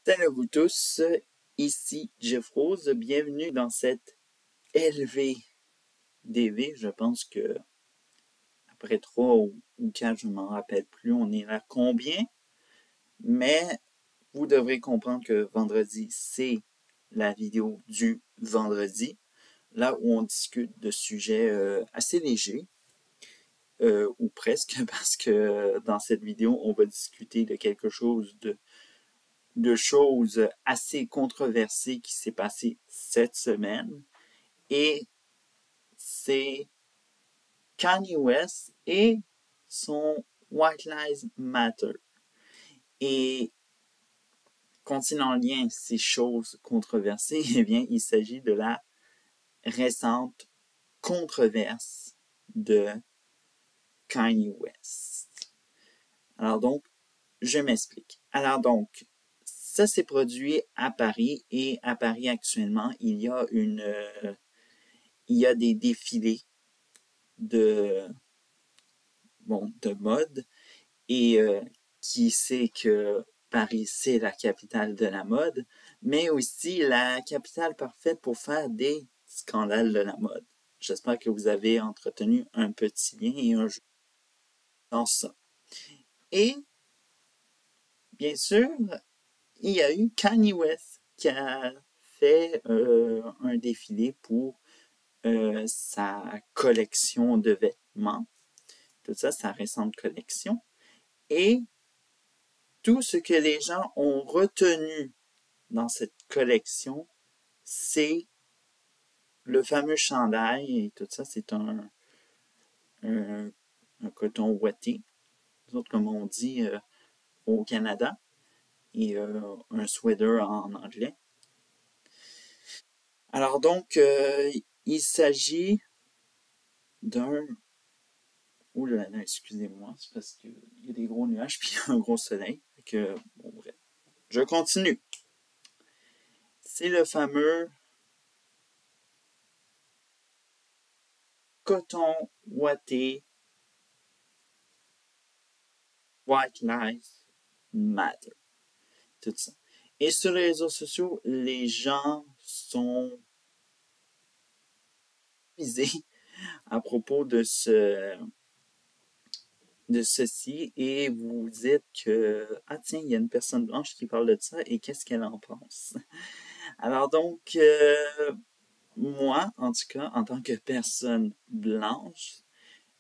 Salut à vous tous, ici Jeff Rose, bienvenue dans cette LVDV. Je pense que après 3 ou 4, je m'en rappelle plus, on est à combien, mais vous devrez comprendre que vendredi, c'est la vidéo du vendredi, là où on discute de sujets assez légers, ou presque, parce que dans cette vidéo, on va discuter de quelque chose de choses assez controversées qui s'est passé cette semaine. Et c'est Kanye West et son White Lives Matter. Et continuant en lien ces choses controversées, eh bien, il s'agit de la récente controverse de Kanye West. Alors donc, je m'explique. Alors donc, ça s'est produit à Paris et à Paris actuellement, il y a des défilés de mode et qui sait que Paris c'est la capitale de la mode, mais aussi la capitale parfaite pour faire des scandales de la mode. J'espère que vous avez entretenu un petit lien et un jeu dans ça. Et bien sûr, il y a eu Kanye West qui a fait un défilé pour sa collection de vêtements, tout ça, sa récente collection. Et tout ce que les gens ont retenu dans cette collection, c'est le fameux chandail et tout ça, c'est un coton ouaté, comme on dit au Canada, et un sweater en anglais. Alors donc, il s'agit d'un... Oh là là, excusez-moi, c'est parce qu'il y a des gros nuages puis un gros soleil. Bon, bref. Je continue. C'est le fameux coton ouaté White Lives Matter. Tout ça. Et sur les réseaux sociaux, les gens sont visés à propos de ceci et vous dites que tiens, il y a une personne blanche qui parle de ça et qu'est-ce qu'elle en pense? Alors donc, moi, en tout cas, en tant que personne blanche,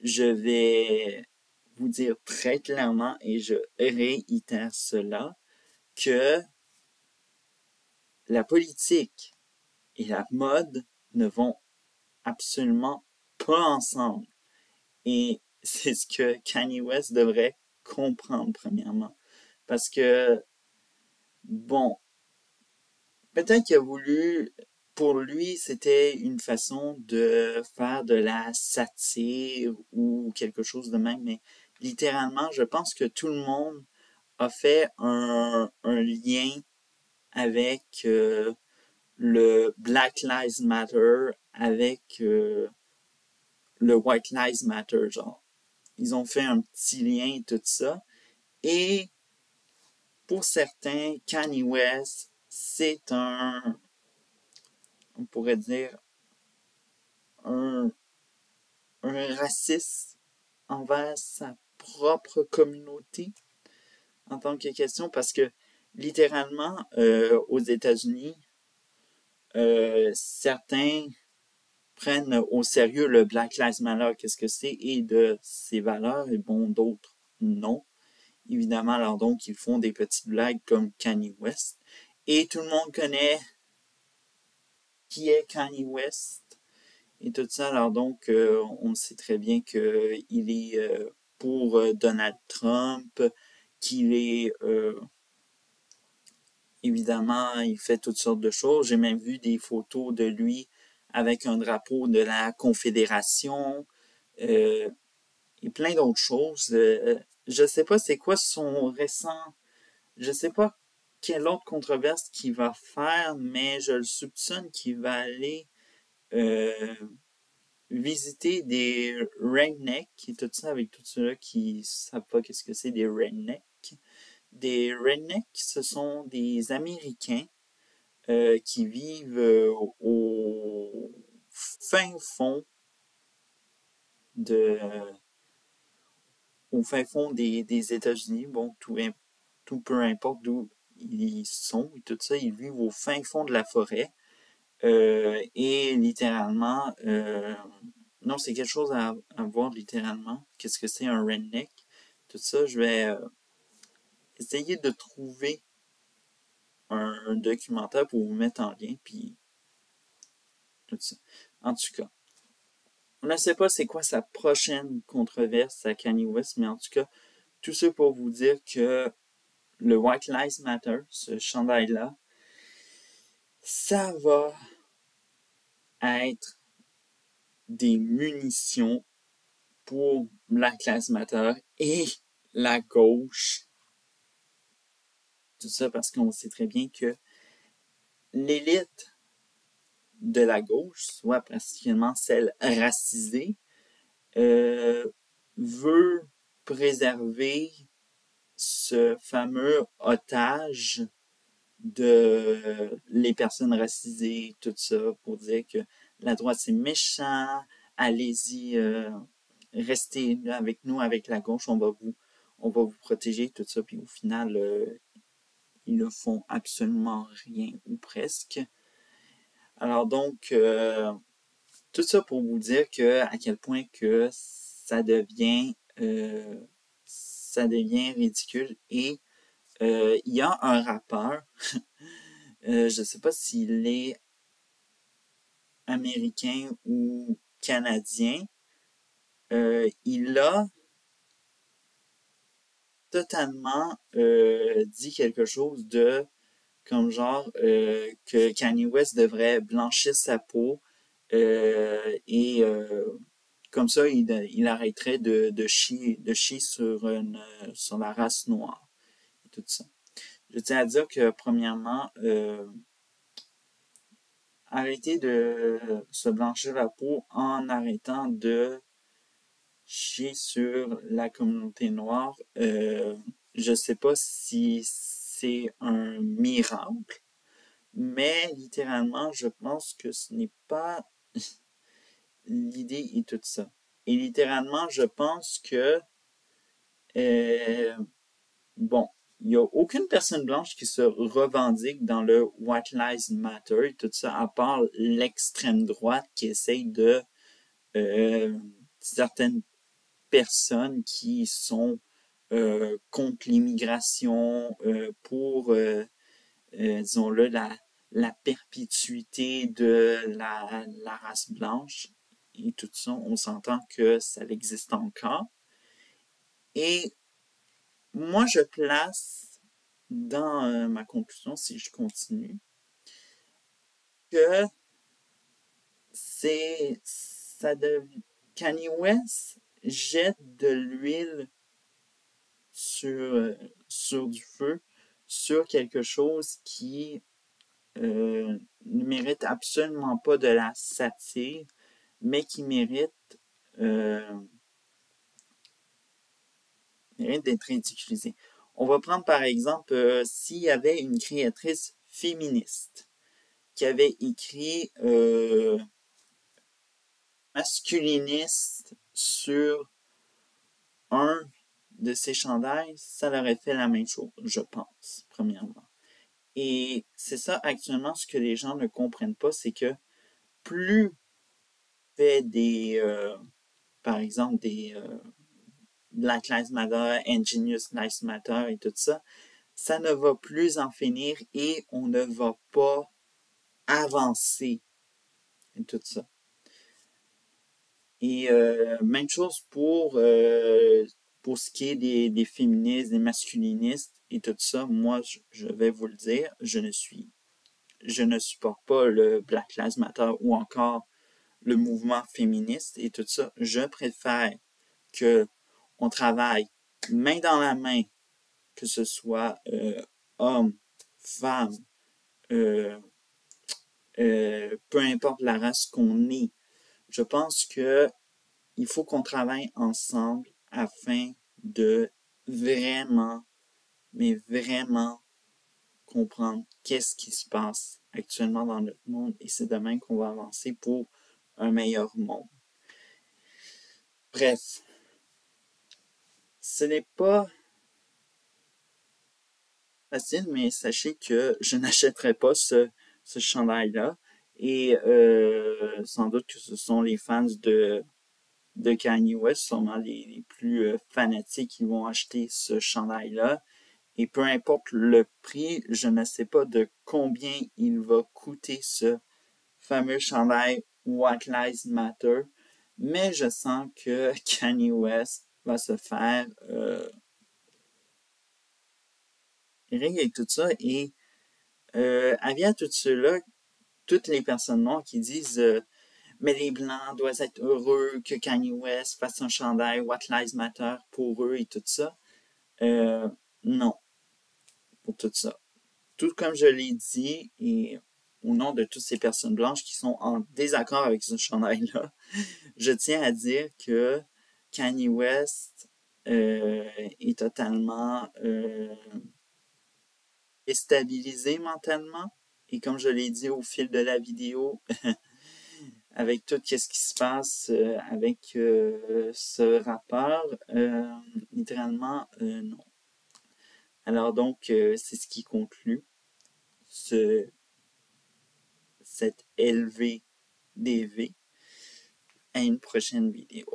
je vais vous dire très clairement et je réitère cela, que la politique et la mode ne vont absolument pas ensemble. Et c'est ce que Kanye West devrait comprendre premièrement. Parce que, bon, peut-être qu'il a voulu, pour lui, c'était une façon de faire de la satire ou quelque chose de même, mais littéralement, je pense que tout le monde a fait un lien avec le Black Lives Matter, avec le White Lives Matter, genre. Ils ont fait un petit lien, tout ça. Et pour certains, Kanye West, c'est on pourrait dire, un raciste envers sa propre communauté en tant que question, parce que littéralement, aux États-Unis, certains prennent au sérieux le Black Lives Matter, qu'est-ce que c'est, et de ses valeurs, et bon, d'autres non. Évidemment, alors donc, ils font des petites blagues comme Kanye West. Et tout le monde connaît qui est Kanye West et tout ça. Alors donc, on sait très bien qu'il est pour Donald Trump, qu'il est... évidemment, il fait toutes sortes de choses. J'ai même vu des photos de lui avec un drapeau de la Confédération et plein d'autres choses. Je sais pas c'est quoi son récent... Je sais pas quelle autre controverse qu'il va faire, mais je le soupçonne qu'il va aller visiter des rednecks et tout ça avec tous ceux-là qui savent pas qu'est-ce que c'est des rednecks. Des rednecks, ce sont des Américains qui vivent au fin fond de au fin fond des États-Unis. Bon, tout peu importe d'où ils sont et tout ça, ils vivent au fin fond de la forêt. Et littéralement, non, c'est quelque chose à voir littéralement. Qu'est-ce que c'est un redneck? Tout ça, je vais essayer de trouver un documentaire pour vous mettre en lien, puis tout ça. En tout cas, on ne sait pas c'est quoi sa prochaine controverse à Kanye West, mais en tout cas, tout ça pour vous dire que le White Lives Matter, ce chandail-là, ça va être des munitions pour Black Lives Matter et la gauche. Tout ça parce qu'on sait très bien que l'élite de la gauche, soit particulièrement celle racisée, veut préserver ce fameux otage de les personnes racisées, tout ça, pour dire que la droite c'est méchant, allez-y, restez avec nous, avec la gauche, on va vous protéger, tout ça, puis au final, ils ne font absolument rien, ou presque. Alors donc, tout ça pour vous dire que à quel point que ça devient ridicule. Et il y a un rappeur, je ne sais pas s'il est américain ou canadien, il a totalement dit quelque chose de comme genre que Kanye West devrait blanchir sa peau et comme ça il arrêterait de chier sur la race noire et tout ça. Je tiens à dire que premièrement, arrêter de se blanchir la peau en arrêtant de chier sur la communauté noire, je sais pas si c'est un miracle, mais littéralement, je pense que ce n'est pas l'idée et tout ça. Et littéralement, je pense que, euh, bon, il n'y a aucune personne blanche qui se revendique dans le White Lives Matter et tout ça, à part l'extrême droite qui essaye de certaines personnes qui sont contre l'immigration, pour, disons-le, la perpétuité de la race blanche et tout ça. On s'entend que ça existe encore. Et moi, je place dans ma conclusion, si je continue, que Kanye West jette de l'huile sur du feu, sur quelque chose qui ne mérite absolument pas de la satire, mais qui euh, mérite d'être ridiculisé. On va prendre par exemple s'il y avait une créatrice féministe qui avait écrit masculiniste sur un de ses chandails, ça aurait fait la même chose, je pense, premièrement. Et c'est ça actuellement ce que les gens ne comprennent pas, c'est que plus fait par exemple, des Black Lives Matter, Ingenious Lives Matter et tout ça, ça ne va plus en finir et on ne va pas avancer et tout ça. Et même chose pour ce qui est des féministes, des masculinistes et tout ça. Moi, je vais vous le dire, je ne supporte pas le Black Lives Matter ou encore le mouvement féministe et tout ça. Je préfère que on travaille main dans la main, que ce soit hommes, femmes, euh, peu importe la race qu'on est. Je pense que il faut qu'on travaille ensemble afin de vraiment mais vraiment comprendre qu'est-ce qui se passe actuellement dans notre monde et c'est de même qu'on va avancer pour un meilleur monde. Bref, ce n'est pas facile, mais sachez que je n'achèterai pas ce chandail-là. Et sans doute que ce sont les fans de Kanye West, sûrement les plus fanatiques qui vont acheter ce chandail-là. Et peu importe le prix, je ne sais pas de combien il va coûter ce fameux chandail White Lives Matter, mais je sens que Kanye West va se faire rire avec tout ça et à tous ceux-là, toutes les personnes noires qui disent mais les Blancs doivent être heureux que Kanye West fasse un chandail White Lives Matter pour eux et tout ça. Non, pour tout ça. Tout comme je l'ai dit, et au nom de toutes ces personnes blanches qui sont en désaccord avec ce chandail-là, je tiens à dire que Kanye West est totalement déstabilisé mentalement. Et comme je l'ai dit au fil de la vidéo, avec tout ce qui se passe avec ce rappeur, littéralement, non. Alors donc, c'est ce qui conclut cette LVDV. À une prochaine vidéo.